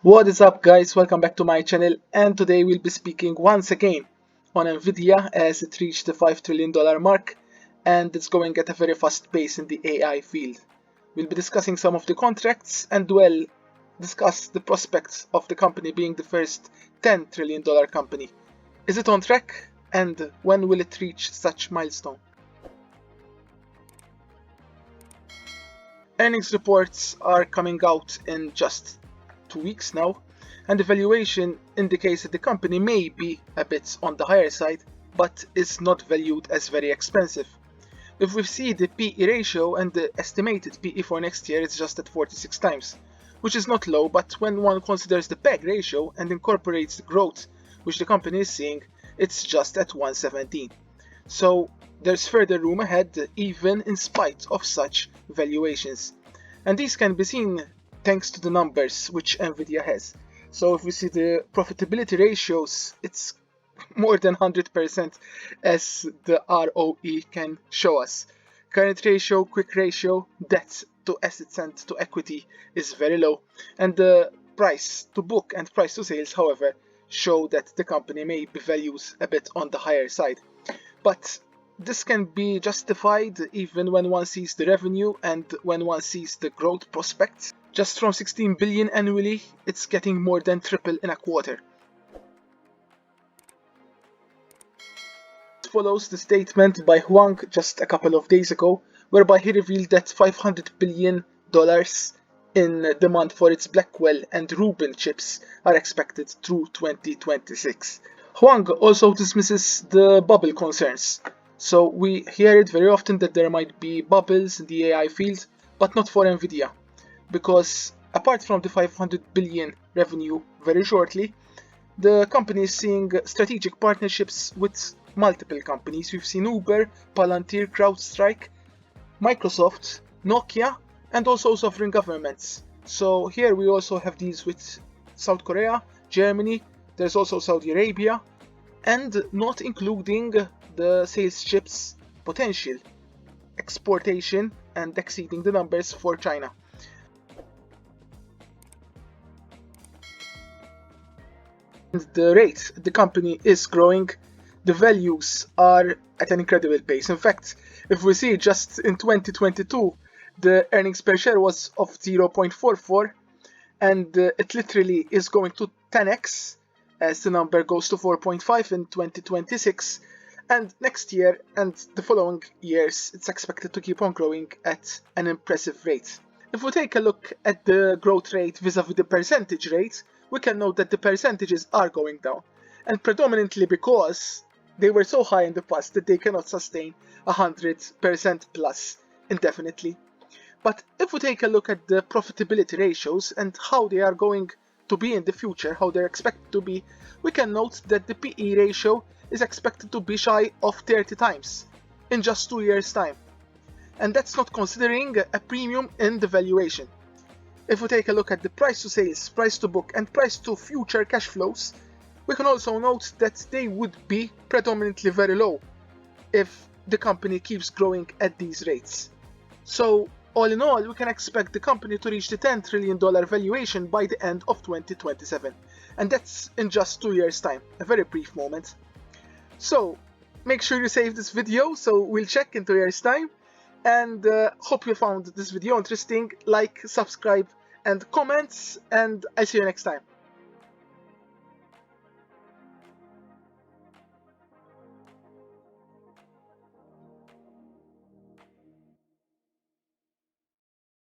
What is up, guys? Welcome back to my channel, and today we'll be speaking once again on Nvidia as it reached the $5 trillion mark and it's going at a very fast pace in the AI field. We'll be discussing some of the contracts and discuss the prospects of the company being the first $10 trillion company. Is it on track, and when will it reach such milestone? Earnings reports are coming out in just 2 weeks now, and the valuation indicates that the company may be a bit on the higher side, but is not valued as very expensive. If we see the PE ratio and the estimated PE for next year, it's just at 46 times, which is not low, but when one considers the PEG ratio and incorporates the growth which the company is seeing, it's just at 117. So there's further room ahead even in spite of such valuations. And these can be seen thanks to the numbers which Nvidia has. So if we see the profitability ratios, it's more than 100% as the ROE can show us. Current ratio, quick ratio, debt to assets and to equity is very low, and the price to book and price to sales, however, show that the company may be values a bit on the higher side. But this can be justified even when one sees the revenue and when one sees the growth prospects. Just from 16 billion annually, it's getting more than triple in a quarter. It follows the statement by Huang just a couple of days ago, whereby he revealed that $500 billion in demand for its Blackwell and Rubin chips are expected through 2026. Huang also dismisses the bubble concerns. So we hear it very often that there might be bubbles in the AI field, but not for Nvidia, because apart from the 500 billion revenue very shortly, the company is seeing strategic partnerships with multiple companies. We've seen Uber, Palantir, CrowdStrike, Microsoft, Nokia, and also sovereign governments. So here we also have these with South Korea, Germany, there's also Saudi Arabia, and not including the sales chips potential exportation and exceeding the numbers for China. And the rate the company is growing, the values are at an incredible pace. In fact, if we see just in 2022, the earnings per share was of 0.44, and it literally is going to 10x as the number goes to 4.5 in 2026, and next year and the following years it's expected to keep on growing at an impressive rate. If we take a look at the growth rate vis-a-vis the percentage rate, we can note that the percentages are going down, and predominantly because they were so high in the past that they cannot sustain 100% plus indefinitely. But if we take a look at the profitability ratios and how they are going to be in the future, how they're expected to be, we can note that the PE ratio is expected to be shy of 30 times in just 2 years' time. And that's not considering a premium in the valuation. If we take a look at the price to sales, price to book, and price to future cash flows, we can also note that they would be predominantly very low if the company keeps growing at these rates. So all in all, we can expect the company to reach the $10 trillion valuation by the end of 2027. And that's in just 2 years' time, a very brief moment. So make sure you save this video so we'll check in 2 years' time. And hope you found this video interesting. Like, subscribe, and comments, and I'll see you next time.